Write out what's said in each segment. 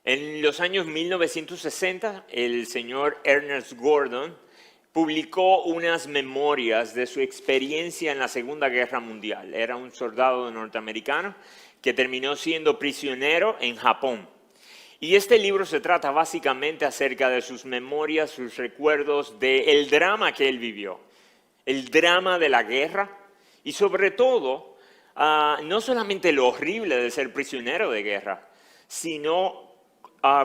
En los años 1960, el señor Ernest Gordon publicó unas memorias de su experiencia en la Segunda Guerra Mundial. Era un soldado norteamericano que terminó siendo prisionero en Japón. Y este libro se trata básicamente acerca de sus memorias, sus recuerdos del drama que él vivió, el drama de la guerra y sobre todo, no solamente lo horrible de ser prisionero de guerra, sino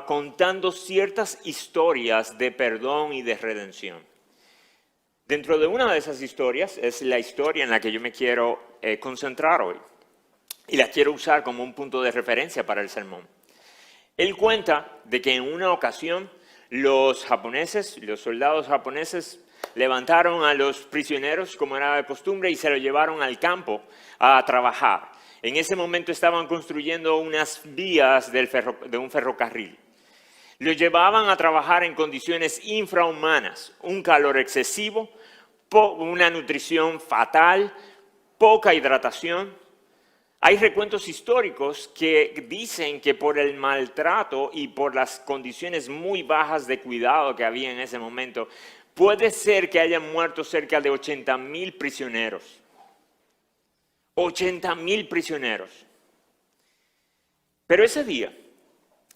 contando ciertas historias de perdón y de redención. Dentro de una de esas historias es la historia en la que yo me quiero concentrar hoy y la quiero usar como un punto de referencia para el sermón. Él cuenta de que en una ocasión los soldados japoneses, levantaron a los prisioneros como era de costumbre y se los llevaron al campo a trabajar. En ese momento estaban construyendo unas vías de un ferrocarril. Los llevaban a trabajar en condiciones infrahumanas, un calor excesivo, una nutrición fatal, poca hidratación. Hay recuentos históricos que dicen que por el maltrato y por las condiciones muy bajas de cuidado que había en ese momento, puede ser que hayan muerto cerca de 80,000 prisioneros. 80,000 prisioneros. Pero ese día,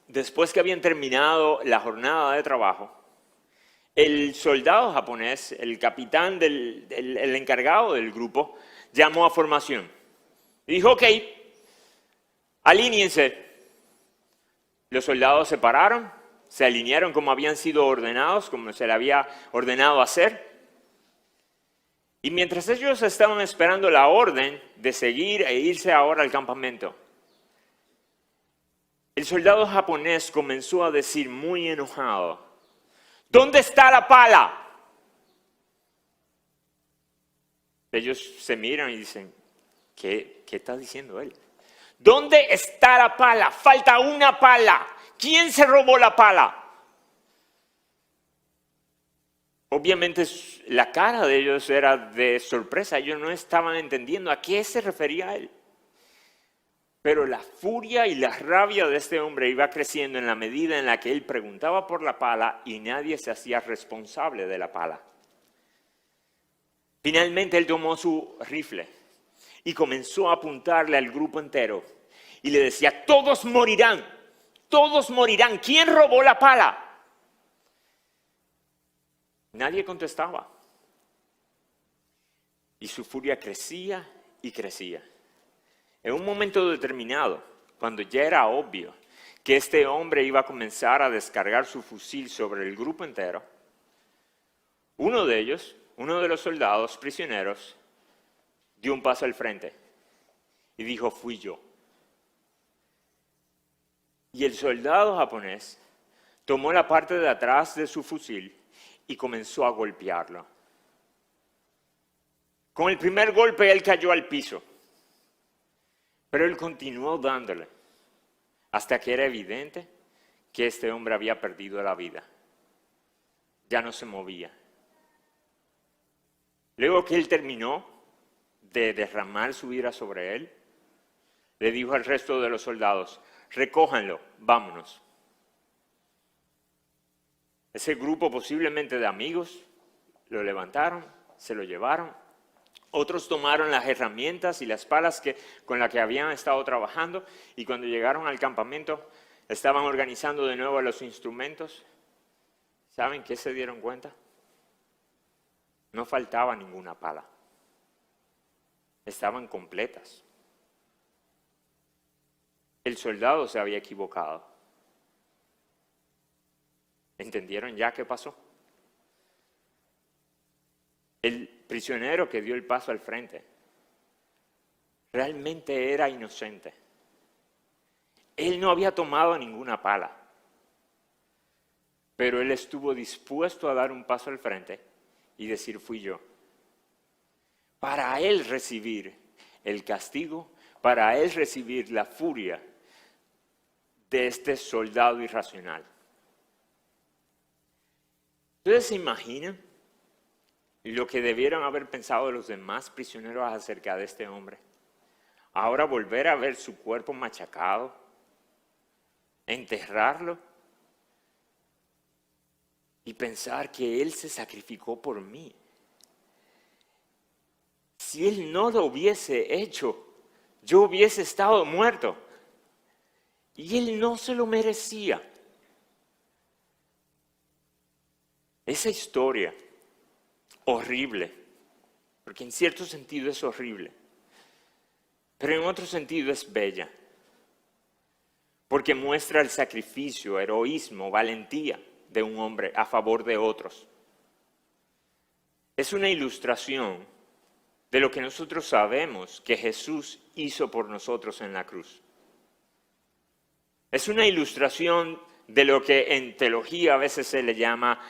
después que habían terminado la jornada de trabajo, el soldado japonés, el capitán, el encargado del grupo, llamó a formación. Y dijo, ok, alíñense. Los soldados se pararon, se alinearon como habían sido ordenados, como se le había ordenado hacer. Y mientras ellos estaban esperando la orden de seguir e irse ahora al campamento, el soldado japonés comenzó a decir muy enojado, ¿dónde está la pala? Ellos se miran y dicen, ¿qué está diciendo él? ¿Dónde está la pala? Falta una pala. ¿Quién se robó la pala? Obviamente la cara de ellos era de sorpresa. Ellos no estaban entendiendo a qué se refería él. Pero la furia y la rabia de este hombre iba creciendo en la medida en la que él preguntaba por la pala y nadie se hacía responsable de la pala. Finalmente él tomó su rifle y comenzó a apuntarle al grupo entero y le decía, todos morirán, ¿quién robó la pala? Nadie contestaba. Y su furia crecía y crecía. En un momento determinado, cuando ya era obvio que este hombre iba a comenzar a descargar su fusil sobre el grupo entero, uno de los soldados prisioneros, dio un paso al frente y dijo, fui yo. Y el soldado japonés tomó la parte de atrás de su fusil y comenzó a golpearlo. Con el primer golpe él cayó al piso, pero él continuó dándole hasta que era evidente que este hombre había perdido la vida. Ya no se movía. Luego que él terminó de derramar su ira sobre él, le dijo al resto de los soldados, recójanlo, vámonos. Ese grupo posiblemente de amigos lo levantaron, se lo llevaron. Otros tomaron las herramientas y las palas con las que habían estado trabajando y cuando llegaron al campamento estaban organizando de nuevo los instrumentos. ¿Saben qué se dieron cuenta? No faltaba ninguna pala. Estaban completas. El soldado se había equivocado. ¿Entendieron ya qué pasó? El prisionero que dio el paso al frente realmente era inocente. Él no había tomado ninguna pala, pero él estuvo dispuesto a dar un paso al frente y decir fui yo. Para él recibir el castigo, para él recibir la furia de este soldado irracional. ¿Ustedes se imaginan lo que debieron haber pensado los demás prisioneros acerca de este hombre? Ahora volver a ver su cuerpo machacado, enterrarlo y pensar que Él se sacrificó por mí. Si Él no lo hubiese hecho, yo hubiese estado muerto. Y Él no se lo merecía. Esa historia horrible, porque en cierto sentido es horrible, pero en otro sentido es bella, porque muestra el sacrificio, heroísmo, valentía de un hombre a favor de otros. Es una ilustración de lo que nosotros sabemos que Jesús hizo por nosotros en la cruz. Es una ilustración de lo que en teología a veces se le llama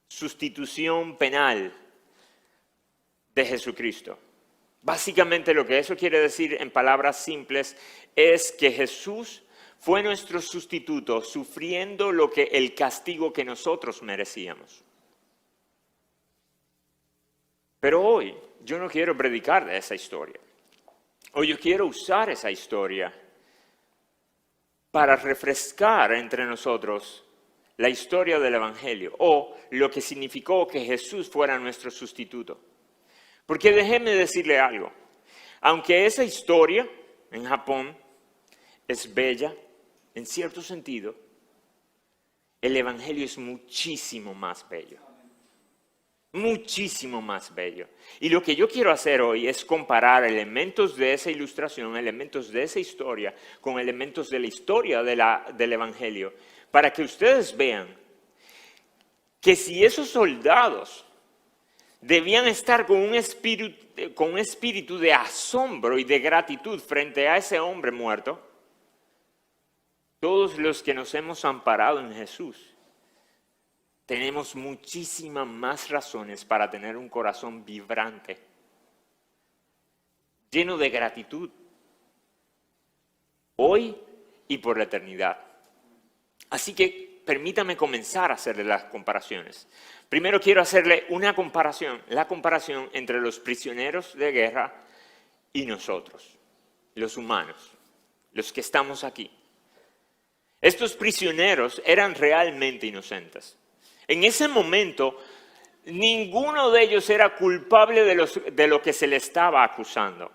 sustitución penal de Jesucristo. Básicamente lo que eso quiere decir en palabras simples es que Jesús fue nuestro sustituto sufriendo el castigo que nosotros merecíamos. Pero hoy yo no quiero predicar de esa historia. Hoy yo quiero usar esa historia para refrescar entre nosotros la historia del Evangelio o lo que significó que Jesús fuera nuestro sustituto. Porque déjeme decirle algo, aunque esa historia en Japón es bella, en cierto sentido, el Evangelio es muchísimo más bello. Muchísimo más bello. Y lo que yo quiero hacer hoy es comparar elementos de esa ilustración, elementos de esa historia, con elementos de la historia del Evangelio, para que ustedes vean que si esos soldados debían estar con un espíritu de asombro y de gratitud frente a ese hombre muerto, todos los que nos hemos amparado en Jesús, tenemos muchísimas más razones para tener un corazón vibrante, lleno de gratitud, hoy y por la eternidad. Así que permítame comenzar a hacerle las comparaciones. Primero quiero hacerle la comparación entre los prisioneros de guerra y nosotros, los humanos, los que estamos aquí. Estos prisioneros eran realmente inocentes. En ese momento, ninguno de ellos era culpable de lo que se le estaba acusando.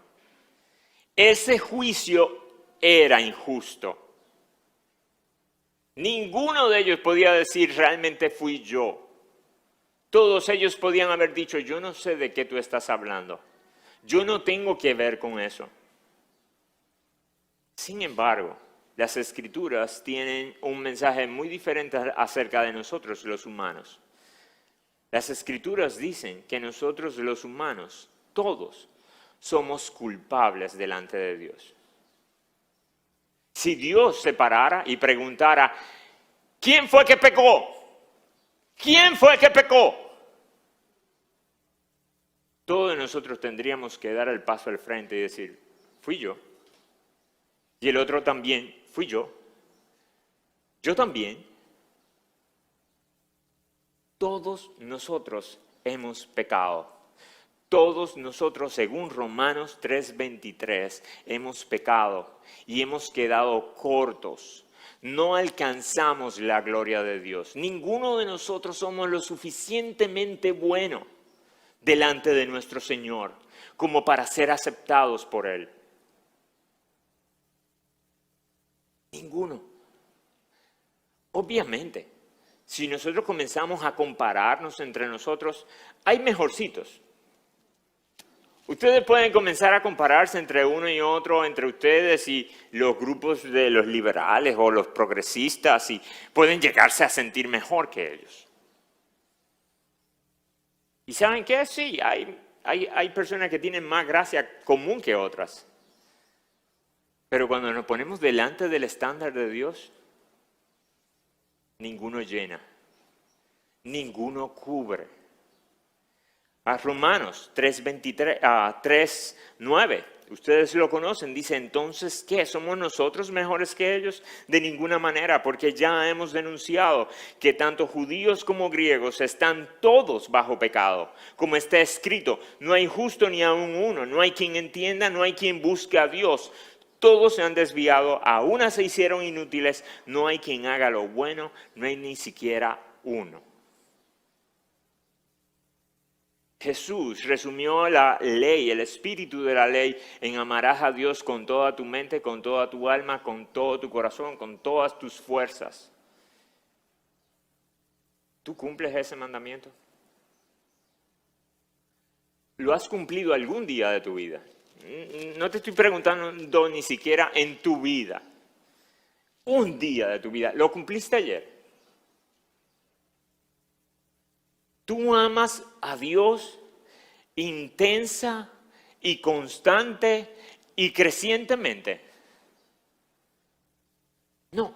Ese juicio era injusto. Ninguno de ellos podía decir, realmente fui yo. Todos ellos podían haber dicho, yo no sé de qué tú estás hablando. Yo no tengo que ver con eso. Sin embargo, las Escrituras tienen un mensaje muy diferente acerca de nosotros, los humanos. Las Escrituras dicen que nosotros, los humanos, todos, somos culpables delante de Dios. Si Dios se parara y preguntara, ¿quién fue que pecó? ¿Quién fue que pecó? Todos nosotros tendríamos que dar el paso al frente y decir, fui yo. Y el otro también, fui yo. Yo también. Todos nosotros hemos pecado. Todos nosotros, según Romanos 3:23, hemos pecado y hemos quedado cortos. No alcanzamos la gloria de Dios. Ninguno de nosotros somos lo suficientemente bueno delante de nuestro Señor como para ser aceptados por Él. Ninguno. Obviamente, si nosotros comenzamos a compararnos entre nosotros, hay mejorcitos. Ustedes pueden comenzar a compararse entre uno y otro, entre ustedes y los grupos de los liberales o los progresistas, y pueden llegarse a sentir mejor que ellos. ¿Y saben qué? Sí, hay personas que tienen más gracia común que otras. Pero cuando nos ponemos delante del estándar de Dios, ninguno llena, ninguno cubre. A Romanos 3:9, ustedes lo conocen, dice, entonces, ¿qué? ¿Somos nosotros mejores que ellos? De ninguna manera, porque ya hemos denunciado que tanto judíos como griegos están todos bajo pecado. Como está escrito, no hay justo ni aun uno, no hay quien entienda, no hay quien busque a Dios. Todos se han desviado, a una se hicieron inútiles, no hay quien haga lo bueno, no hay ni siquiera uno. Jesús resumió la ley, el espíritu de la ley, en amarás a Dios con toda tu mente, con toda tu alma, con todo tu corazón, con todas tus fuerzas. ¿Tú cumples ese mandamiento? ¿Lo has cumplido algún día de tu vida? No te estoy preguntando ni siquiera en tu vida. Un día de tu vida. ¿Lo cumpliste ayer? ¿Tú amas a Dios intensa y constante y crecientemente? No.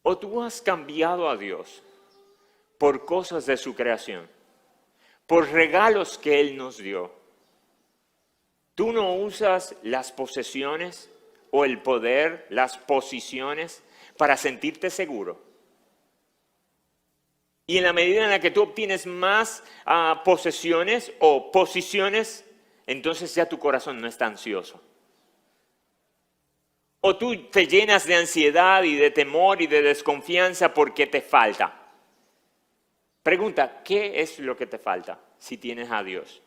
¿O tú has cambiado a Dios por cosas de su creación, por regalos que Él nos dio? Tú no usas las posesiones o el poder, las posiciones para sentirte seguro. Y en la medida en la que tú obtienes más posesiones o posiciones, entonces ya tu corazón no está ansioso. O tú te llenas de ansiedad y de temor y de desconfianza porque te falta. Pregunta, ¿qué es lo que te falta si tienes a Dios?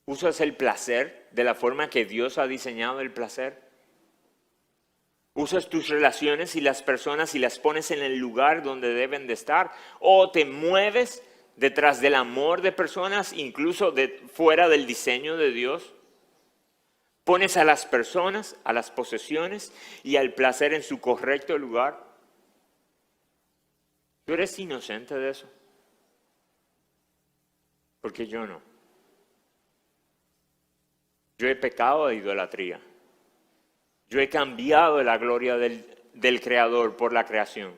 ¿Usas el placer de la forma que Dios ha diseñado el placer? ¿Usas tus relaciones y las personas y las pones en el lugar donde deben de estar? ¿O te mueves detrás del amor de personas, incluso fuera del diseño de Dios? ¿Pones a las personas, a las posesiones y al placer en su correcto lugar? ¿Tú eres inocente de eso? Porque yo no. Yo he pecado de idolatría. Yo he cambiado la gloria del Creador por la creación.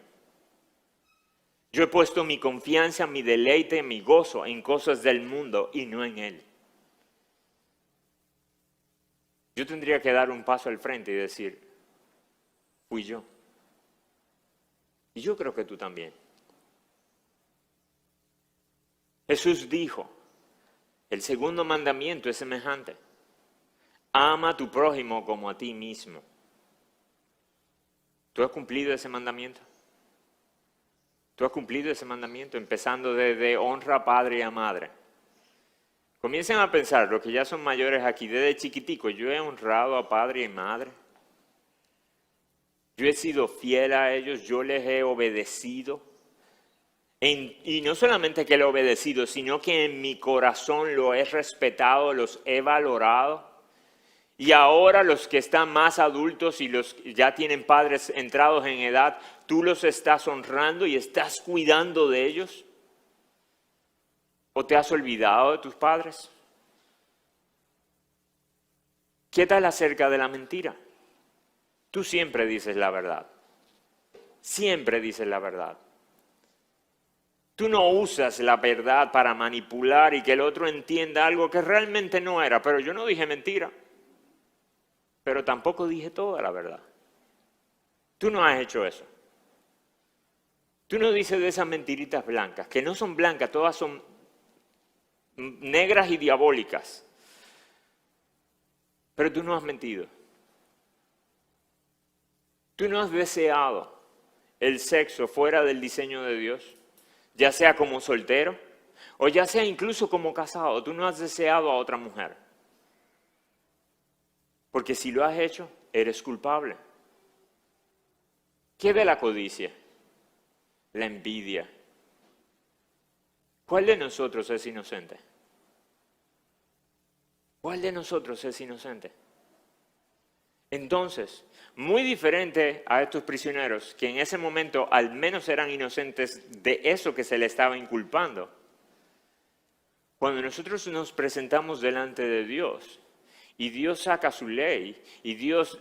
Yo he puesto mi confianza, mi deleite, mi gozo en cosas del mundo y no en Él. Yo tendría que dar un paso al frente y decir, fui yo. Y yo creo que tú también. Jesús dijo, el segundo mandamiento es semejante. Ama a tu prójimo como a ti mismo. ¿Tú has cumplido ese mandamiento? ¿Tú has cumplido ese mandamiento? Empezando desde honra a padre y a madre. Comiencen a pensar, los que ya son mayores aquí, desde chiquitico, yo he honrado a padre y madre. Yo he sido fiel a ellos, yo les he obedecido. Y no solamente que lo he obedecido, sino que en mi corazón lo he respetado, los he valorado. Y ahora los que están más adultos y los que ya tienen padres entrados en edad, ¿tú los estás honrando y estás cuidando de ellos? ¿O te has olvidado de tus padres? ¿Qué tal acerca de la mentira? Tú siempre dices la verdad. Siempre dices la verdad. Tú no usas la verdad para manipular y que el otro entienda algo que realmente no era. Pero yo no dije mentira. Pero tampoco dije toda la verdad. Tú no has hecho eso. Tú no dices de esas mentiritas blancas, que no son blancas, todas son negras y diabólicas. Pero tú no has mentido. Tú no has deseado el sexo fuera del diseño de Dios, ya sea como soltero o ya sea incluso como casado. Tú no has deseado a otra mujer. Porque si lo has hecho, eres culpable. ¿Qué de la codicia? La envidia. ¿Cuál de nosotros es inocente? ¿Cuál de nosotros es inocente? Entonces, muy diferente a estos prisioneros, que en ese momento al menos eran inocentes de eso que se les estaba inculpando. Cuando nosotros nos presentamos delante de Dios, y Dios saca su ley, y Dios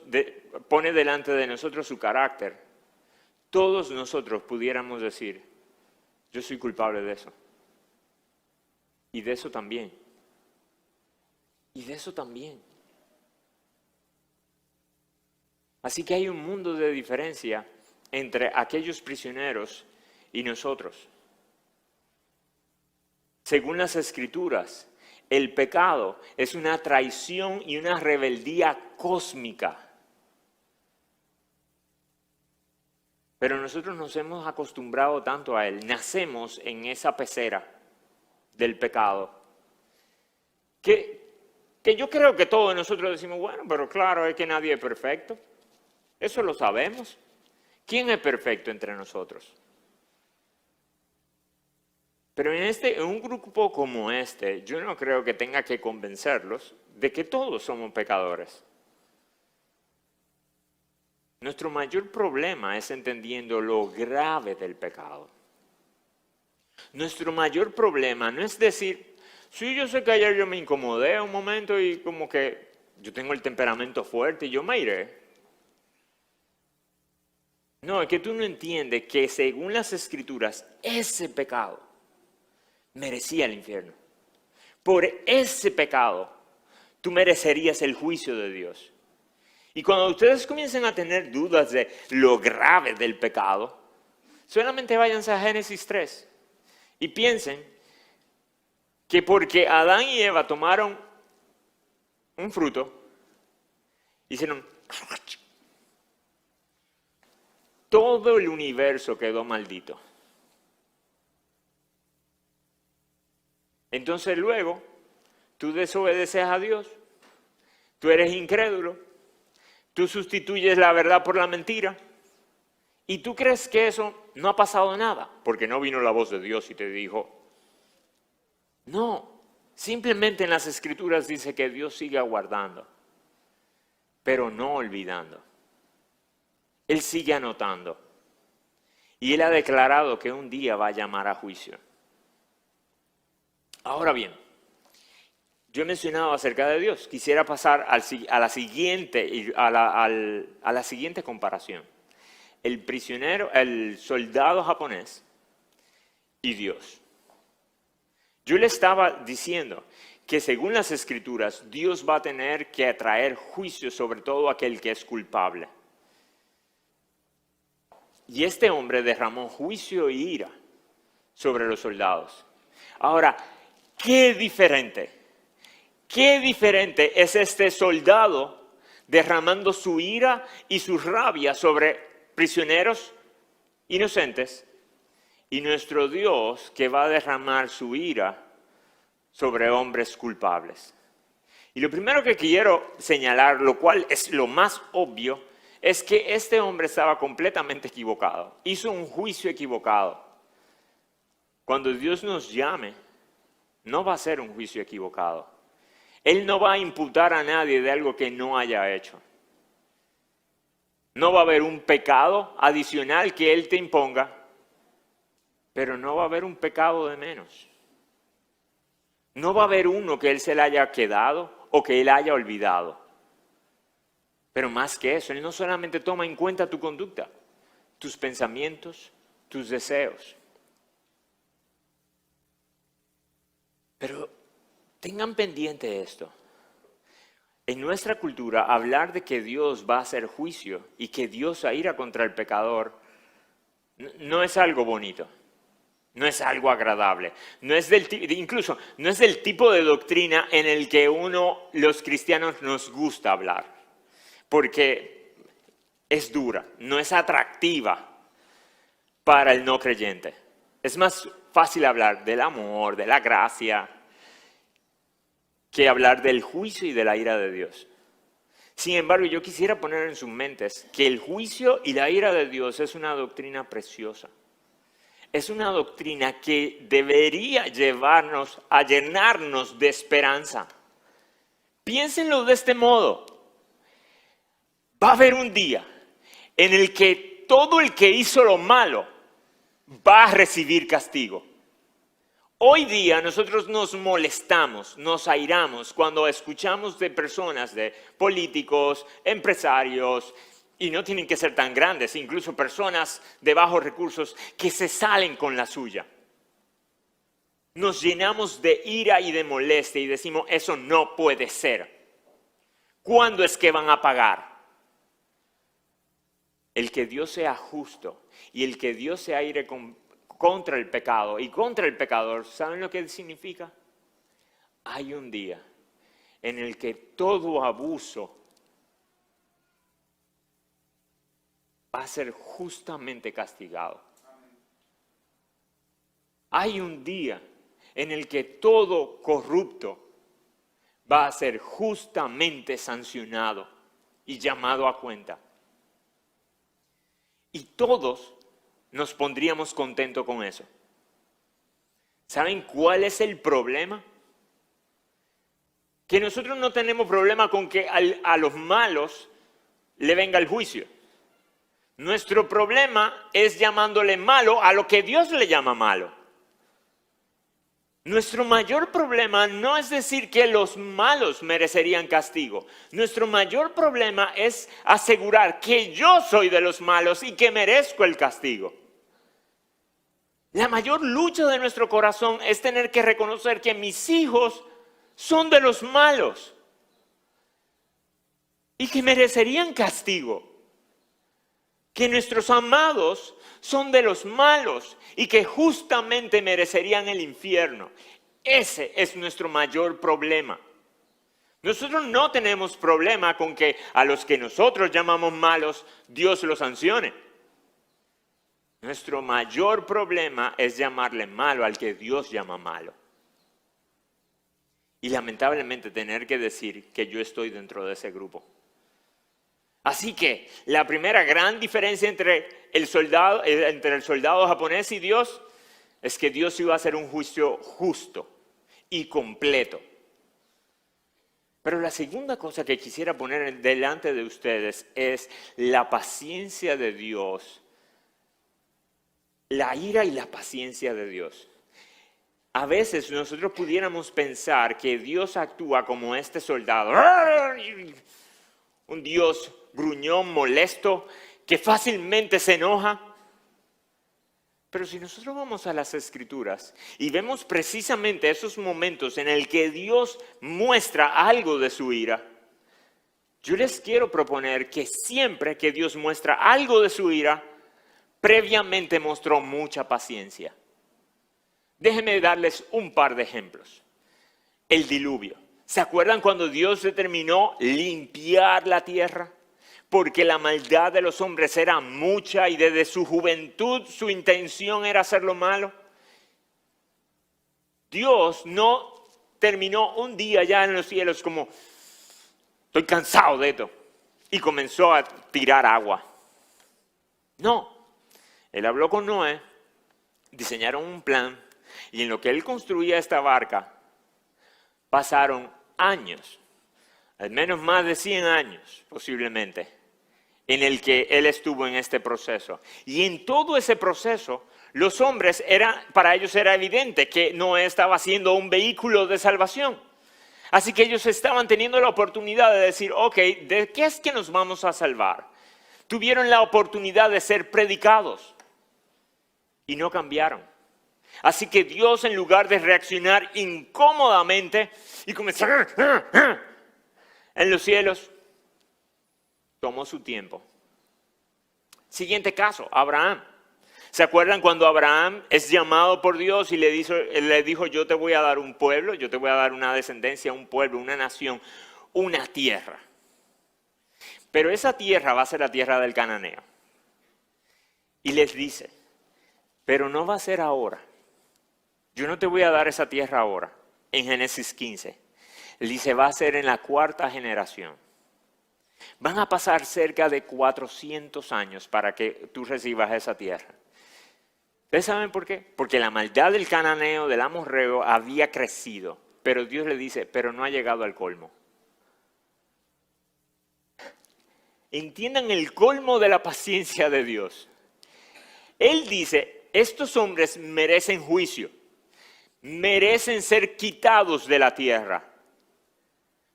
pone delante de nosotros su carácter, todos nosotros pudiéramos decir, yo soy culpable de eso. Y de eso también. Y de eso también. Así que hay un mundo de diferencia entre aquellos prisioneros y nosotros. Según las Escrituras, el pecado es una traición y una rebeldía cósmica. Pero nosotros nos hemos acostumbrado tanto a él, nacemos en esa pecera del pecado, que yo creo que todos nosotros decimos, bueno, pero claro, es que nadie es perfecto. Eso lo sabemos. ¿Quién es perfecto entre nosotros? Pero en un grupo como este, yo no creo que tenga que convencerlos de que todos somos pecadores. Nuestro mayor problema es entendiendo lo grave del pecado. Nuestro mayor problema no es decir, sí, yo sé que ayer yo me incomodé un momento y como que yo tengo el temperamento fuerte y yo me iré. No, es que tú no entiendes que según las Escrituras, ese pecado merecía el infierno. Por ese pecado, tú merecerías el juicio de Dios. Y cuando ustedes comiencen a tener dudas de lo grave del pecado, solamente váyanse a Génesis 3 y piensen que porque Adán y Eva tomaron un fruto, hicieron... Todo el universo quedó maldito. Entonces luego, tú desobedeces a Dios, tú eres incrédulo, tú sustituyes la verdad por la mentira y tú crees que eso no ha pasado nada, porque no vino la voz de Dios y te dijo, no, simplemente en las Escrituras dice que Dios sigue aguardando, pero no olvidando. Él sigue anotando y Él ha declarado que un día va a llamar a juicio. Ahora bien, yo he mencionado acerca de Dios. Quisiera pasar a la siguiente comparación. El soldado japonés y Dios. Yo le estaba diciendo que según las Escrituras, Dios va a tener que traer juicio sobre todo aquel que es culpable. Y este hombre derramó juicio y ira sobre los soldados. Ahora, ¿qué diferente es este soldado derramando su ira y su rabia sobre prisioneros inocentes y nuestro Dios que va a derramar su ira sobre hombres culpables? Y lo primero que quiero señalar, lo cual es lo más obvio, es que este hombre estaba completamente equivocado. Hizo un juicio equivocado. Cuando Dios nos llame, no va a ser un juicio equivocado. Él no va a imputar a nadie de algo que no haya hecho. No va a haber un pecado adicional que Él te imponga, pero no va a haber un pecado de menos. No va a haber uno que Él se le haya quedado o que Él haya olvidado. Pero más que eso, Él no solamente toma en cuenta tu conducta, tus pensamientos, tus deseos. Pero tengan pendiente esto. En nuestra cultura, hablar de que Dios va a hacer juicio y que Dios va a ir contra el pecador no es algo bonito, no es algo agradable. Incluso no es del tipo de doctrina en el que los cristianos nos gusta hablar. Porque es dura, no es atractiva para el no creyente. Es más fácil hablar del amor, de la gracia, que hablar del juicio y de la ira de Dios. Sin embargo, yo quisiera poner en sus mentes que el juicio y la ira de Dios es una doctrina preciosa. Es una doctrina que debería llevarnos a llenarnos de esperanza. Piénsenlo de este modo. Va a haber un día en el que todo el que hizo lo malo va a recibir castigo. Hoy día nosotros nos molestamos, nos airamos cuando escuchamos de personas, de políticos, empresarios, y no tienen que ser tan grandes, incluso personas de bajos recursos que se salen con la suya. Nos llenamos de ira y de molestia y decimos, eso no puede ser. ¿Cuándo es que van a pagar? El que Dios sea justo y el que Dios se aire contra el pecado y contra el pecador, ¿saben lo que significa? Hay un día en el que todo abuso va a ser justamente castigado. Hay un día en el que todo corrupto va a ser justamente sancionado y llamado a cuenta. Y todos nos pondríamos contentos con eso. ¿Saben cuál es el problema? Que nosotros no tenemos problema con que a los malos le venga el juicio. Nuestro problema es llamándole malo a lo que Dios le llama malo. Nuestro mayor problema no es decir que los malos merecerían castigo. Nuestro mayor problema es asegurar que yo soy de los malos y que merezco el castigo. La mayor lucha de nuestro corazón es tener que reconocer que mis hijos son de los malos y que merecerían castigo. Que nuestros amados son de los malos y que justamente merecerían el infierno. Ese es nuestro mayor problema. Nosotros no tenemos problema con que a los que nosotros llamamos malos, Dios los sancione. Nuestro mayor problema es llamarle malo al que Dios llama malo. Y lamentablemente tener que decir que yo estoy dentro de ese grupo. Así que la primera gran diferencia entre el soldado japonés y Dios es que Dios iba a hacer un juicio justo y completo. Pero la segunda cosa que quisiera poner delante de ustedes es la paciencia de Dios, la ira y la paciencia de Dios. A veces nosotros pudiéramos pensar que Dios actúa como este soldado, un Dios gruñón, molesto, que fácilmente se enoja. Pero si nosotros vamos a las Escrituras y vemos precisamente esos momentos en el que Dios muestra algo de su ira, yo les quiero proponer que siempre que Dios muestra algo de su ira, previamente mostró mucha paciencia. Déjenme darles un par de ejemplos. El diluvio. ¿Se acuerdan cuando Dios determinó limpiar la tierra? Porque la maldad de los hombres era mucha y desde su juventud su intención era hacer lo malo. Dios no terminó un día ya en los cielos como, estoy cansado de esto, y comenzó a tirar agua. No, Él habló con Noé, diseñaron un plan, y en lo que Él construía esta barca, pasaron años, al menos más de 100 años posiblemente, en el que Él estuvo en este proceso. Y en todo ese proceso, los hombres, para ellos era evidente que Noé estaba siendo un vehículo de salvación. Así que ellos estaban teniendo la oportunidad de decir, ok, ¿de qué es que nos vamos a salvar? Tuvieron la oportunidad de ser predicados y no cambiaron. Así que Dios, en lugar de reaccionar incómodamente y comenzar en los cielos, tomó su tiempo. Siguiente caso, Abraham. ¿Se acuerdan cuando Abraham es llamado por Dios y le dijo, yo te voy a dar un pueblo, yo te voy a dar una descendencia, un pueblo, una nación, una tierra? Pero esa tierra va a ser la tierra del cananeo. Y les dice, pero no va a ser ahora. Yo no te voy a dar esa tierra ahora. En Génesis 15. Él dice, va a ser en la 4ª generación. Van a pasar cerca de 400 años para que tú recibas esa tierra. ¿Ustedes saben por qué? Porque la maldad del cananeo, del amorreo, había crecido. Pero Dios le dice, pero no ha llegado al colmo. Entiendan el colmo de la paciencia de Dios. Él dice, estos hombres merecen juicio. Merecen ser quitados de la tierra.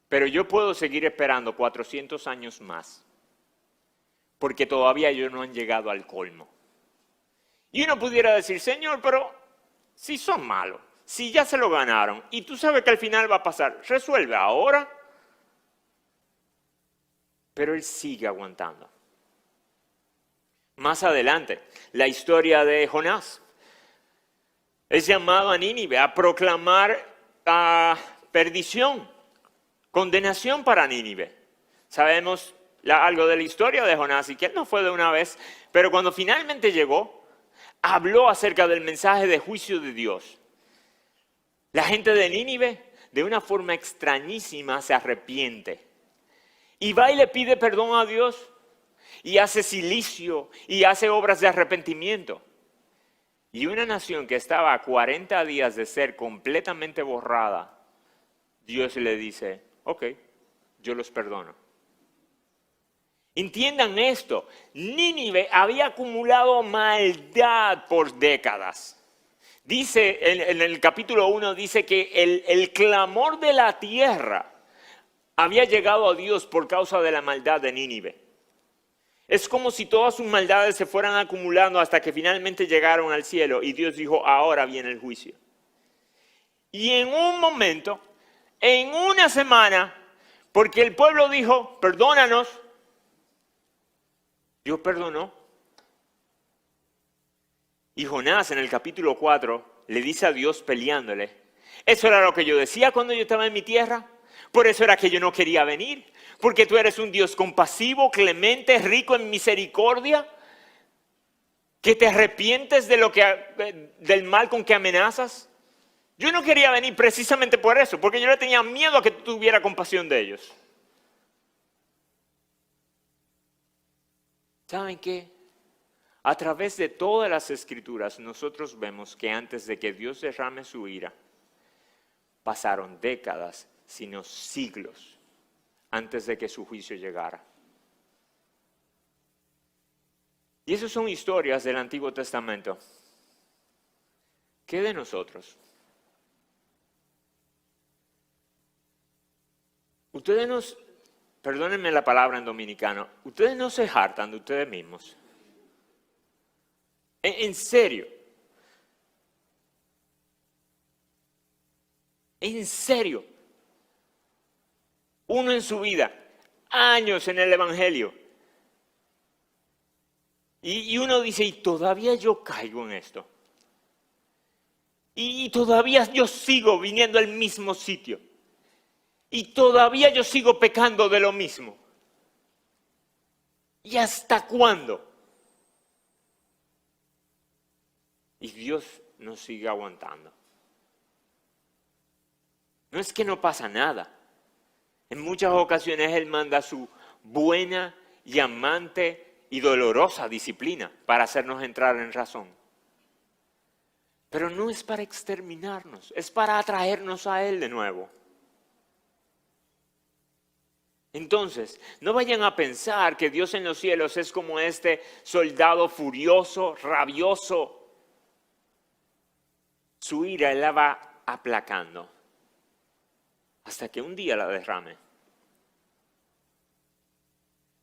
Pero yo puedo seguir esperando 400 años más, porque todavía ellos no han llegado al colmo. Y uno pudiera decir, Señor, pero si son malos, si ya se lo ganaron, y tú sabes que al final va a pasar, resuelve ahora. Pero Él sigue aguantando. Más adelante, la historia de Jonás. es llamado a Nínive a proclamar perdición, condenación para Nínive. Sabemos algo de la historia de Jonás y que él no fue de una vez, pero cuando finalmente llegó, habló acerca del mensaje de juicio de Dios. La gente de Nínive, de una forma extrañísima, se arrepiente. Y va y le pide perdón a Dios, y hace cilicio, y hace obras de arrepentimiento. Y una nación que estaba a 40 días de ser completamente borrada, Dios le dice, ok, yo los perdono. Entiendan esto, Nínive había acumulado maldad por décadas. Dice, en el capítulo 1, dice que el clamor de la tierra había llegado a Dios por causa de la maldad de Nínive. Es como si todas sus maldades se fueran acumulando hasta que finalmente llegaron al cielo y Dios dijo, ahora viene el juicio. Y en un momento, en una semana, porque el pueblo dijo, perdónanos, Dios perdonó. Y Jonás en el capítulo 4 le dice a Dios peleándole, eso era lo que yo decía cuando yo estaba en mi tierra, por eso era que yo no quería venir, porque tú eres un Dios compasivo, clemente, rico en misericordia, que te arrepientes del mal con que amenazas. Yo no quería venir precisamente por eso, porque yo le tenía miedo a que tú tuvieras compasión de ellos. ¿Saben qué? A través de todas las escrituras nosotros vemos que antes de que Dios derrame su ira, pasaron décadas, sino siglos, antes de que su juicio llegara. Y esas son historias del Antiguo Testamento. ¿Qué de nosotros? Ustedes nos, perdónenme la palabra en dominicano, ustedes no se hartan de ustedes mismos. En serio. En serio. Uno en su vida, años en el Evangelio. Y uno dice, y todavía yo caigo en esto. Y todavía yo sigo viniendo al mismo sitio. Y todavía yo sigo pecando de lo mismo. ¿Y hasta cuándo? Y Dios nos sigue aguantando. No es que no pasa nada. En muchas ocasiones Él manda su buena y amante y dolorosa disciplina para hacernos entrar en razón. Pero no es para exterminarnos, es para atraernos a Él de nuevo. Entonces, no vayan a pensar que Dios en los cielos es como este soldado furioso, rabioso. Su ira Él la va aplacando hasta que un día la derrame.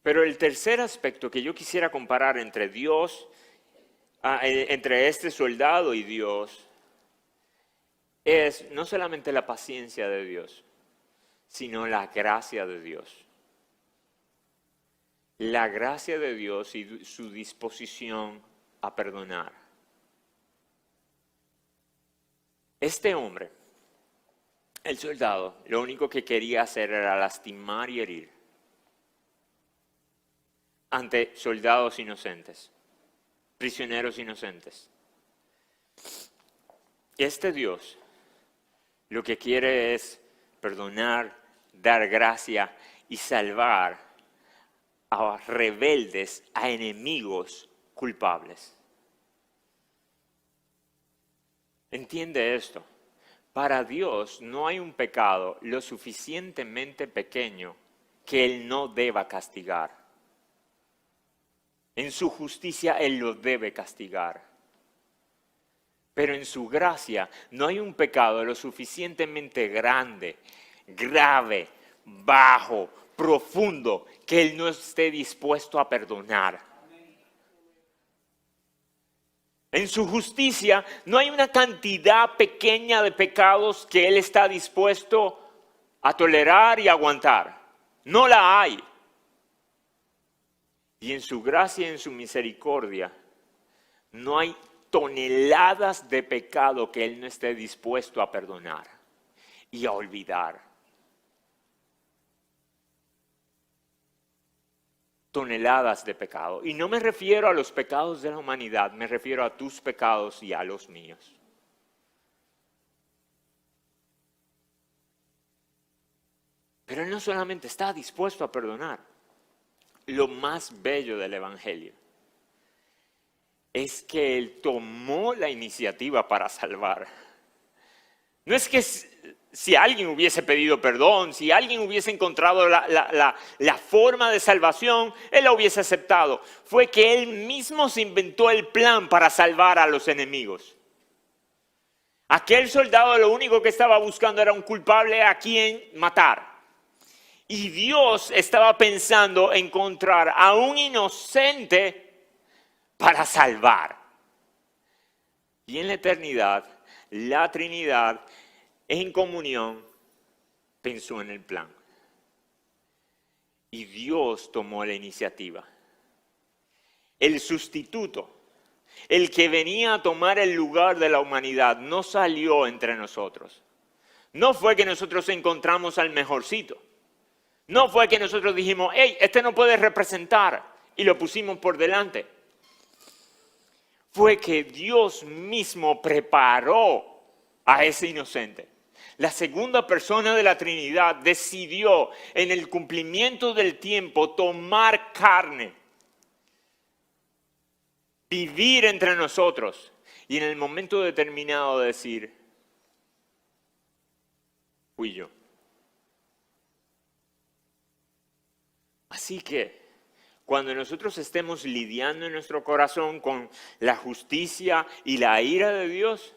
Pero el tercer aspecto que yo quisiera comparar entre Dios, entre este soldado y Dios, es no solamente la paciencia de Dios, sino la gracia de Dios. La gracia de Dios y su disposición a perdonar. Este hombre, el soldado, lo único que quería hacer era lastimar y herir ante soldados inocentes, prisioneros inocentes. Este Dios lo que quiere es perdonar, dar gracia y salvar a rebeldes, a enemigos culpables. Entiende esto. Para Dios no hay un pecado lo suficientemente pequeño que Él no deba castigar. En su justicia Él lo debe castigar. Pero en su gracia no hay un pecado lo suficientemente grande, grave, bajo, profundo, que Él no esté dispuesto a perdonar. En su justicia no hay una cantidad pequeña de pecados que Él está dispuesto a tolerar y aguantar. No la hay. Y en su gracia y en su misericordia no hay toneladas de pecado que Él no esté dispuesto a perdonar y a olvidar. Toneladas de pecado. Y no me refiero a los pecados de la humanidad, me refiero a tus pecados y a los míos. Pero Él no solamente está dispuesto a perdonar. Lo más bello del Evangelio es que Él tomó la iniciativa para salvar. No es que si alguien hubiese pedido perdón, si alguien hubiese encontrado la forma de salvación, Él la hubiese aceptado. Fue que Él mismo se inventó el plan para salvar a los enemigos. Aquel soldado lo único que estaba buscando era un culpable a quien matar. Y Dios estaba pensando encontrar a un inocente para salvar. Y en la eternidad, la Trinidad, en comunión, pensó en el plan. Y Dios tomó la iniciativa. El sustituto, el que venía a tomar el lugar de la humanidad, no salió entre nosotros. No fue que nosotros encontramos al mejorcito. No fue que nosotros dijimos, hey, este no puede representar, y lo pusimos por delante. Fue que Dios mismo preparó a ese inocente. La segunda persona de la Trinidad decidió en el cumplimiento del tiempo tomar carne, vivir entre nosotros y en el momento determinado decir, fui yo. Así que cuando nosotros estemos lidiando en nuestro corazón con la justicia y la ira de Dios,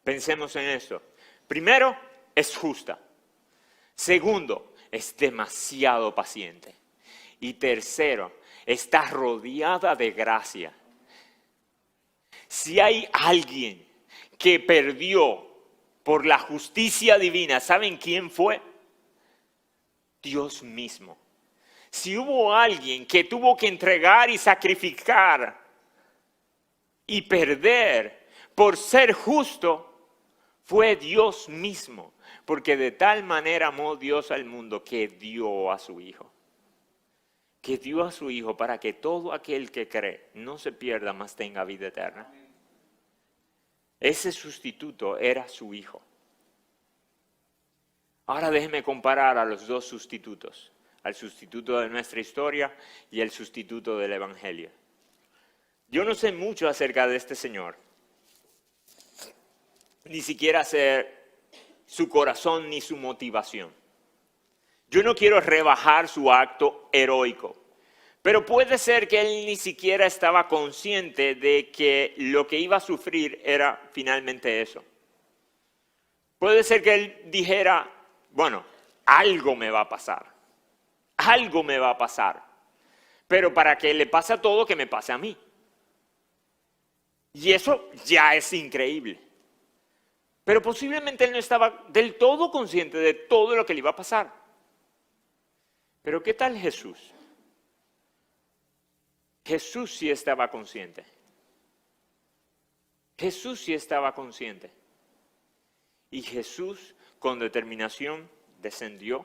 pensemos en esto. Primero, es justa. Segundo, es demasiado paciente. Y tercero, está rodeada de gracia. Si hay alguien que perdió por la justicia divina, ¿saben quién fue? Dios mismo. Si hubo alguien que tuvo que entregar y sacrificar y perder por ser justo, fue Dios mismo. Porque de tal manera amó Dios al mundo que dio a su Hijo. Que dio a su Hijo para que todo aquel que cree no se pierda, mas tenga vida eterna. Ese sustituto era su Hijo. Ahora déjeme comparar a los dos sustitutos. Al sustituto de nuestra historia y el sustituto del Evangelio. Yo no sé mucho acerca de este Señor, ni siquiera sé su corazón ni su motivación. Yo no quiero rebajar su acto heroico, pero puede ser que él ni siquiera estaba consciente de que lo que iba a sufrir era finalmente eso. Puede ser que él dijera, bueno, algo me va a pasar. Algo me va a pasar, pero para que le pase a todo, que me pase a mí. Y eso ya es increíble. Pero posiblemente él no estaba del todo consciente de todo lo que le iba a pasar. Pero ¿qué tal Jesús? Jesús sí estaba consciente. Jesús sí estaba consciente. Y Jesús con determinación descendió.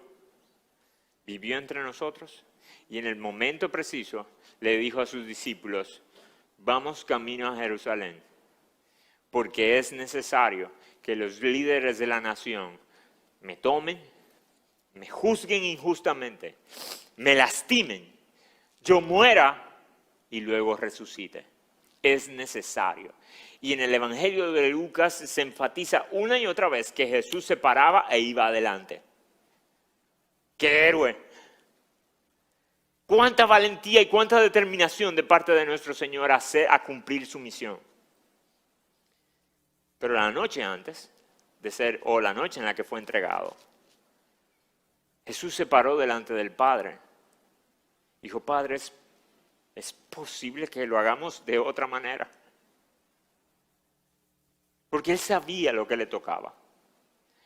Vivió entre nosotros y en el momento preciso le dijo a sus discípulos, vamos camino a Jerusalén, porque es necesario que los líderes de la nación me tomen, me juzguen injustamente, me lastimen, yo muera y luego resucite. Es necesario. Y en el Evangelio de Lucas se enfatiza una y otra vez que Jesús se paraba e iba adelante. ¡Qué héroe! Cuánta valentía y cuánta determinación de parte de nuestro Señor a cumplir su misión. Pero la noche antes de ser, o la noche en la que fue entregado, Jesús se paró delante del Padre. Dijo, Padre, ¿es posible que lo hagamos de otra manera? Porque Él sabía lo que le tocaba.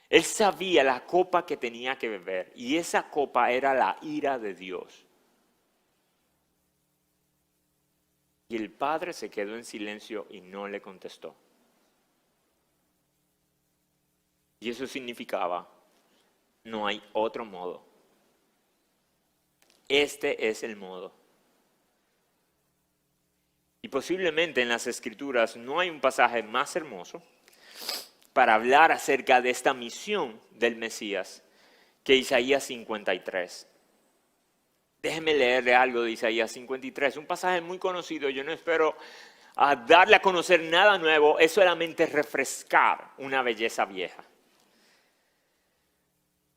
Él sabía la copa que tenía que beber y esa copa era la ira de Dios. Y el padre se quedó en silencio y no le contestó. Y eso significaba, no hay otro modo. Este es el modo. Y posiblemente en las Escrituras no hay un pasaje más hermoso para hablar acerca de esta misión del Mesías que Isaías 53. Déjeme leerle algo de Isaías 53, un pasaje muy conocido. Yo no espero darle a conocer nada nuevo, es solamente refrescar una belleza vieja.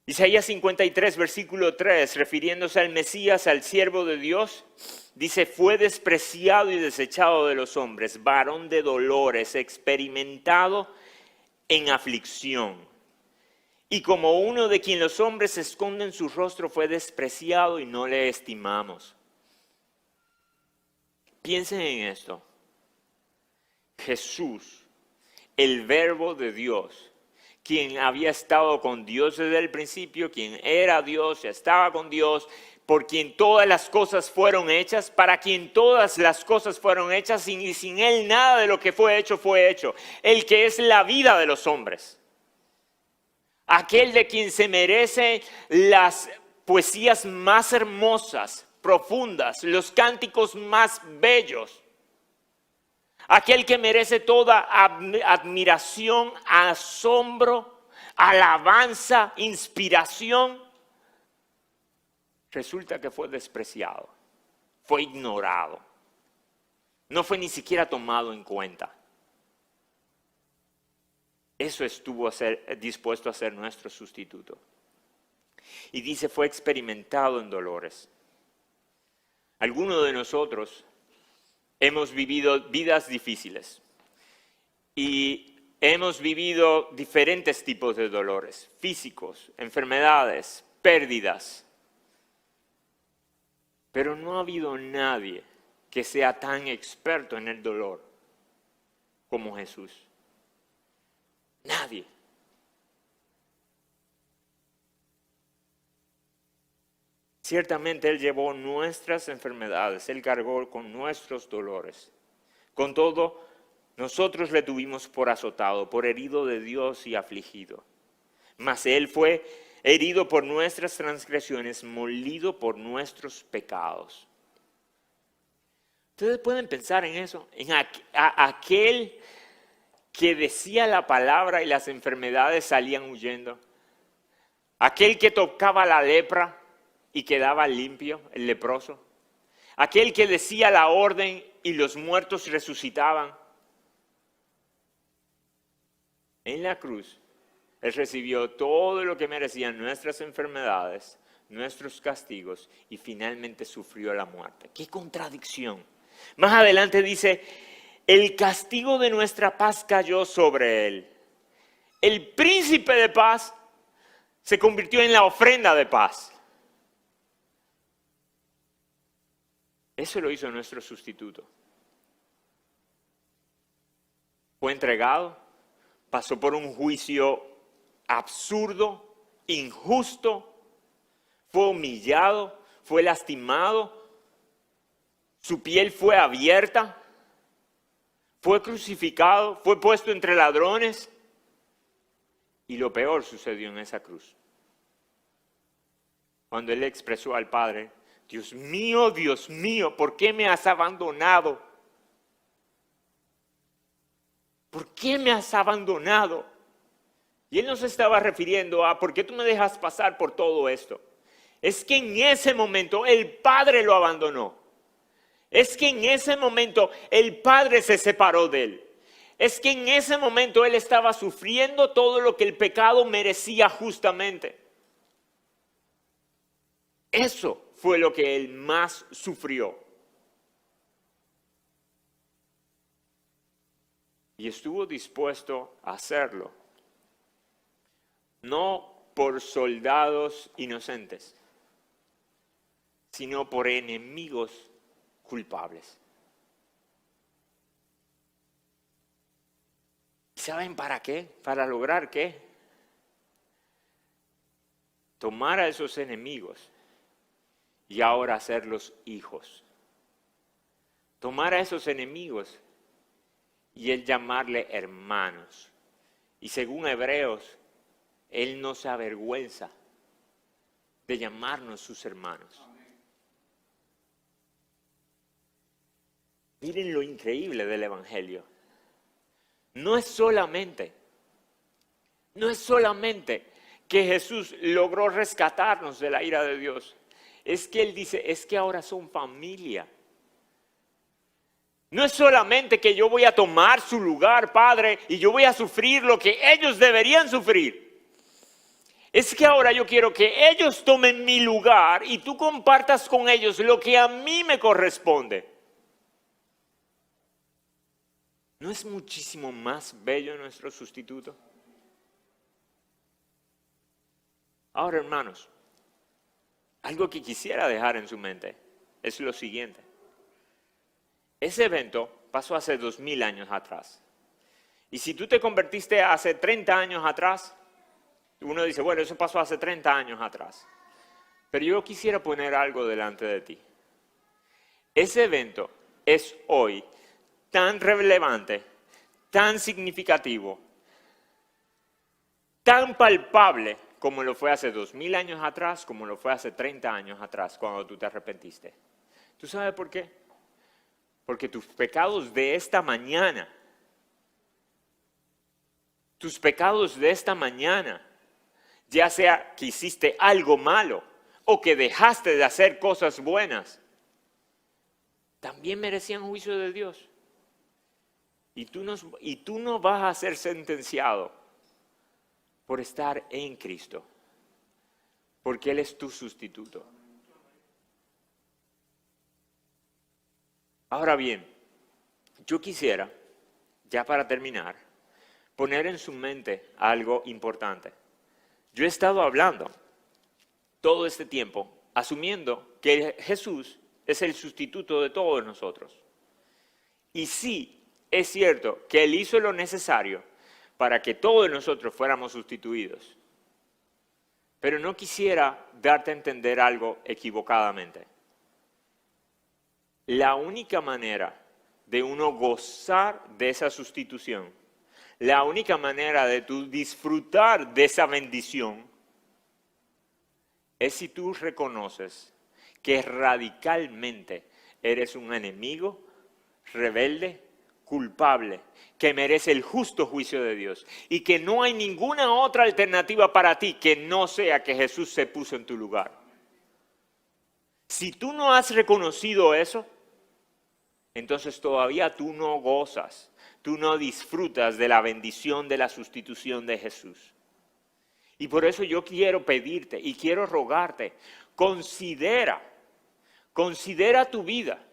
Isaías 53, versículo 3, refiriéndose al Mesías, al siervo de Dios, dice: fue despreciado y desechado de los hombres, varón de dolores, experimentado en aflicción. Y como uno de quien los hombres esconden su rostro, fue despreciado y no le estimamos. Piensen en esto. Jesús, el Verbo de Dios, quien había estado con Dios desde el principio, quien era Dios, estaba con Dios, por quien todas las cosas fueron hechas, para quien todas las cosas fueron hechas, y sin Él nada de lo que fue hecho, el que es la vida de los hombres. Aquel de quien se merece las poesías más hermosas, profundas, los cánticos más bellos. Aquel que merece toda admiración, asombro, alabanza, inspiración. Resulta que fue despreciado, fue ignorado, no fue ni siquiera tomado en cuenta. Eso estuvo dispuesto a ser nuestro sustituto. Y dice, fue experimentado en dolores. Algunos de nosotros hemos vivido vidas difíciles y hemos vivido diferentes tipos de dolores, físicos, enfermedades, pérdidas. Pero no ha habido nadie que sea tan experto en el dolor como Jesús. Nadie. Ciertamente Él llevó nuestras enfermedades, Él cargó con nuestros dolores. Con todo, nosotros le tuvimos por azotado, por herido de Dios y afligido. Mas Él fue herido por nuestras transgresiones, molido por nuestros pecados. Ustedes pueden pensar en eso, en aquel que decía la palabra y las enfermedades salían huyendo. Aquel que tocaba la lepra y quedaba limpio, el leproso. Aquel que decía la orden y los muertos resucitaban. En la cruz, Él recibió todo lo que merecían nuestras enfermedades, nuestros castigos, y finalmente sufrió la muerte. ¡Qué contradicción! Más adelante dice, el castigo de nuestra paz cayó sobre Él. El príncipe de paz se convirtió en la ofrenda de paz. Eso lo hizo nuestro sustituto. Fue entregado, pasó por un juicio absurdo, injusto, fue humillado, fue lastimado, su piel fue abierta, fue crucificado, fue puesto entre ladrones. Y lo peor sucedió en esa cruz. Cuando Él expresó al Padre, Dios mío, ¿por qué me has abandonado? ¿Por qué me has abandonado? Y Él no se estaba refiriendo a ¿por qué tú me dejas pasar por todo esto? Es que en ese momento el Padre lo abandonó. Es que en ese momento el Padre se separó de Él. Es que en ese momento Él estaba sufriendo todo lo que el pecado merecía justamente. Eso fue lo que Él más sufrió. Y estuvo dispuesto a hacerlo. No por soldados inocentes, sino por enemigos culpables. ¿Saben para qué? ¿Para lograr qué? Tomar a esos enemigos y ahora hacerlos hijos. tomar a esos enemigos y Él llamarle hermanos. Y según Hebreos, Él no se avergüenza de llamarnos sus hermanos. Miren lo increíble del Evangelio. No es solamente que Jesús logró rescatarnos de la ira de Dios. Es que Él dice, es que ahora son familia. No es solamente que yo voy a tomar su lugar, Padre, y yo voy a sufrir lo que ellos deberían sufrir. Es que ahora yo quiero que ellos tomen mi lugar y tú compartas con ellos lo que a mí me corresponde. ¿No es muchísimo más bello nuestro sustituto? Ahora, hermanos, algo que quisiera dejar en su mente es lo siguiente. Ese evento pasó hace 2000 años atrás. Y si tú te convertiste hace 30 años atrás, uno dice, bueno, eso pasó hace 30 años atrás. Pero yo quisiera poner algo delante de ti. Ese evento es hoy tan relevante, tan significativo, tan palpable como lo fue hace 2000 años atrás, como lo fue hace 30 años atrás, cuando tú te arrepentiste. ¿Tú sabes por qué? Porque tus pecados de esta mañana, ya sea que hiciste algo malo o que dejaste de hacer cosas buenas, también merecían juicio de Dios. Y tú no vas a ser sentenciado por estar en Cristo, porque Él es tu sustituto. Ahora bien, yo quisiera, ya para terminar, poner en su mente algo importante. Yo he estado hablando todo este tiempo, asumiendo que Jesús es el sustituto de todos nosotros. Y sí, es cierto que Él hizo lo necesario para que todos nosotros fuéramos sustituidos. Pero no quisiera darte a entender algo equivocadamente. La única manera de uno gozar de esa sustitución, la única manera de tú disfrutar de esa bendición, es si tú reconoces que radicalmente eres un enemigo, rebelde, culpable, que merece el justo juicio de Dios y que no hay ninguna otra alternativa para ti que no sea que Jesús se puso en tu lugar. Si tú no has reconocido eso, entonces todavía tú no gozas, tú no disfrutas de la bendición de la sustitución de Jesús. Y por eso yo quiero pedirte y quiero rogarte, considera tu vida.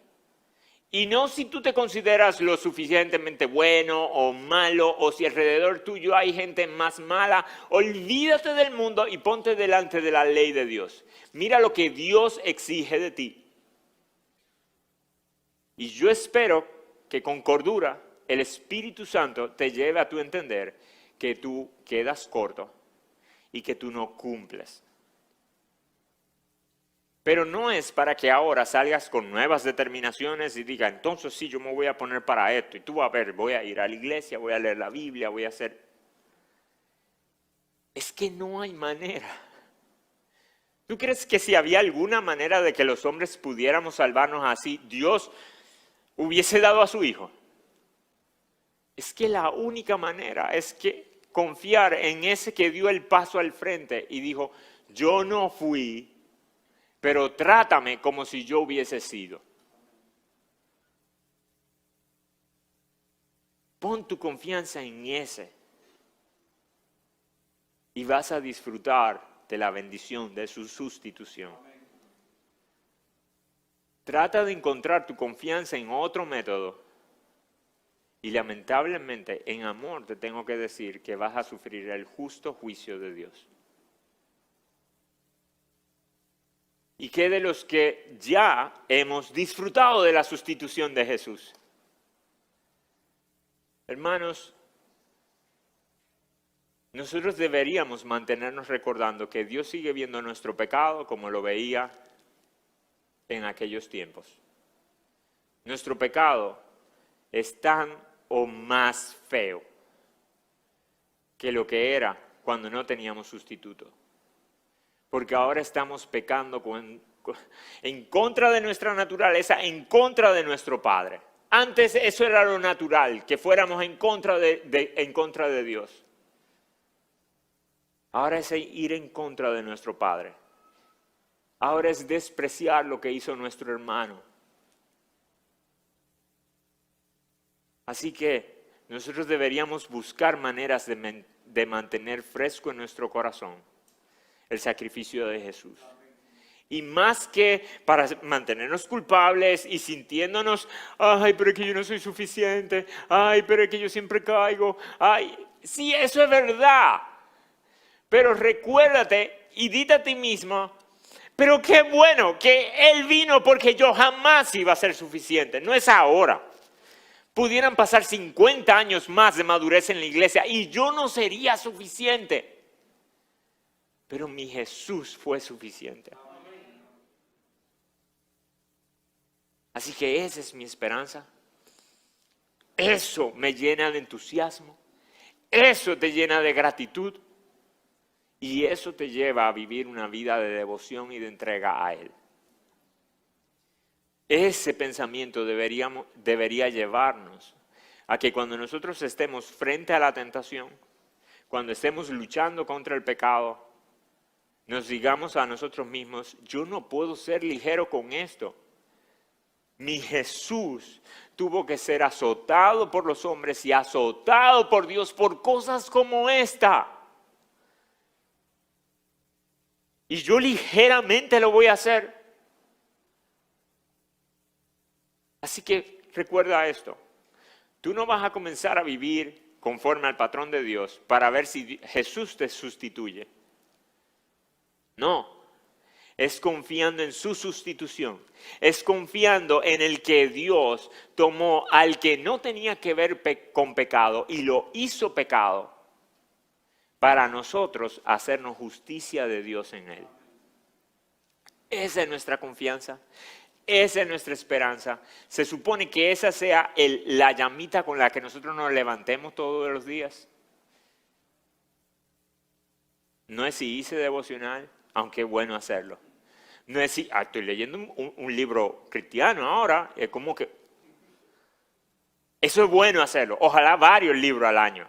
Y no si tú te consideras lo suficientemente bueno o malo, o si alrededor tuyo hay gente más mala, olvídate del mundo y ponte delante de la ley de Dios. Mira lo que Dios exige de ti. Y yo espero que con cordura el Espíritu Santo te lleve a tu entender que tú quedas corto y que tú no cumples. Pero no es para que ahora salgas con nuevas determinaciones y digas, entonces sí, yo me voy a poner para esto. Y tú vas a ver, voy a ir a la iglesia, voy a leer la Biblia, voy a hacer... Es que no hay manera. ¿Tú crees que si había alguna manera de que los hombres pudiéramos salvarnos así, Dios hubiese dado a su Hijo? Es que la única manera es que confiar en ese que dio el paso al frente y dijo, yo no fui, pero trátame como si yo hubiese sido. Pon tu confianza en ese y vas a disfrutar de la bendición de su sustitución. Trata de encontrar tu confianza en otro método y lamentablemente en amor te tengo que decir que vas a sufrir el justo juicio de Dios. Y que de los que ya hemos disfrutado de la sustitución de Jesús. Hermanos, nosotros deberíamos mantenernos recordando que Dios sigue viendo nuestro pecado como lo veía en aquellos tiempos. Nuestro pecado es tan o más feo que lo que era cuando no teníamos sustituto. Porque ahora estamos pecando en contra de nuestra naturaleza, en contra de nuestro Padre. Antes eso era lo natural, que fuéramos en contra de Dios. Ahora es ir en contra de nuestro Padre. Ahora es despreciar lo que hizo nuestro hermano. Así que nosotros deberíamos buscar maneras de mantener fresco en nuestro corazón el sacrificio de Jesús. Y más que para mantenernos culpables y sintiéndonos, ay, pero es que yo no soy suficiente, ay, pero es que yo siempre caigo, ay, sí, eso es verdad. Pero recuérdate y dite a ti mismo, pero qué bueno que Él vino porque yo jamás iba a ser suficiente, no es ahora. Pudieran pasar 50 años más de madurez en la iglesia y yo no sería suficiente. Pero mi Jesús fue suficiente. Así que esa es mi esperanza. Eso me llena de entusiasmo. Eso te llena de gratitud. Y eso te lleva a vivir una vida de devoción y de entrega a Él. Ese pensamiento debería llevarnos a que cuando nosotros estemos frente a la tentación, cuando estemos luchando contra el pecado, nos digamos a nosotros mismos, yo no puedo ser ligero con esto. Mi Jesús tuvo que ser azotado por los hombres y azotado por Dios por cosas como esta. Y yo ligeramente lo voy a hacer. Así que recuerda esto. Tú no vas a comenzar a vivir conforme al patrón de Dios para ver si Jesús te sustituye. No. Es confiando en su sustitución. Es confiando en el que Dios tomó al que no tenía que ver con pecado y lo hizo pecado para nosotros hacernos justicia de Dios en Él. Esa es nuestra confianza. Esa es nuestra esperanza. Se supone que esa sea la llamita con la que nosotros nos levantemos todos los días. No es si hice devocional, aunque es bueno hacerlo. No es si, estoy leyendo un libro cristiano ahora, es como que... Eso es bueno hacerlo, ojalá varios libros al año.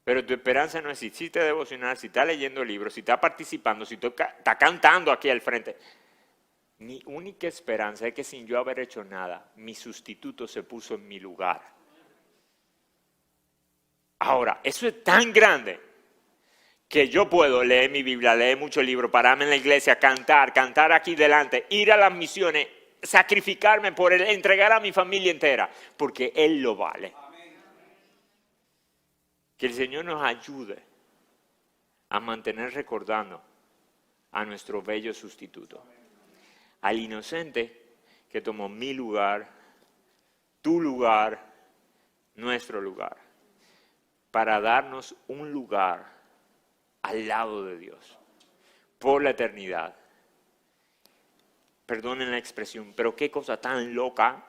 Pero tu esperanza no es si hiciste devocional, si estás leyendo libros, si estás participando, si estás cantando aquí al frente. Mi única esperanza es que sin yo haber hecho nada, mi sustituto se puso en mi lugar. Ahora, eso es tan grande que yo puedo leer mi Biblia, leer muchos libros, pararme en la iglesia, cantar aquí delante, ir a las misiones, sacrificarme por Él, entregar a mi familia entera, porque Él lo vale. Que el Señor nos ayude a mantener recordando a nuestro bello sustituto. Al inocente que tomó mi lugar, tu lugar, nuestro lugar, para darnos un lugar al lado de Dios, por la eternidad. Perdonen la expresión, pero qué cosa tan loca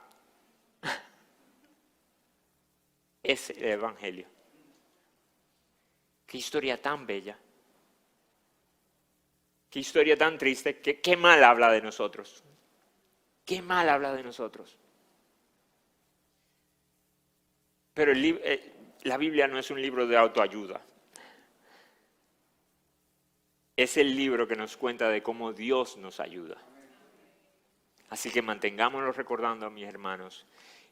es el Evangelio. Qué historia tan bella. Qué historia tan triste. Qué mal habla de nosotros. Qué mal habla de nosotros. Pero la Biblia no es un libro de autoayuda. Es el libro que nos cuenta de cómo Dios nos ayuda. Así que mantengámoslo recordando, mis hermanos,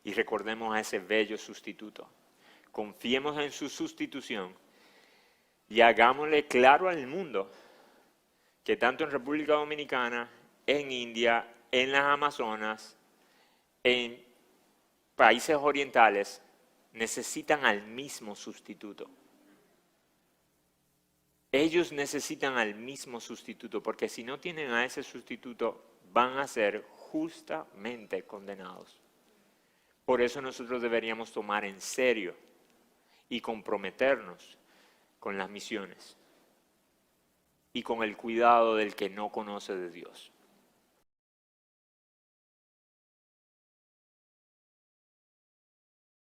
y recordemos a ese bello sustituto. Confiemos en su sustitución y hagámosle claro al mundo que tanto en República Dominicana, en India, en las Amazonas, en países orientales, necesitan al mismo sustituto. Ellos necesitan al mismo sustituto, porque si no tienen a ese sustituto, van a ser justamente condenados. Por eso nosotros deberíamos tomar en serio y comprometernos con las misiones y con el cuidado del que no conoce de Dios.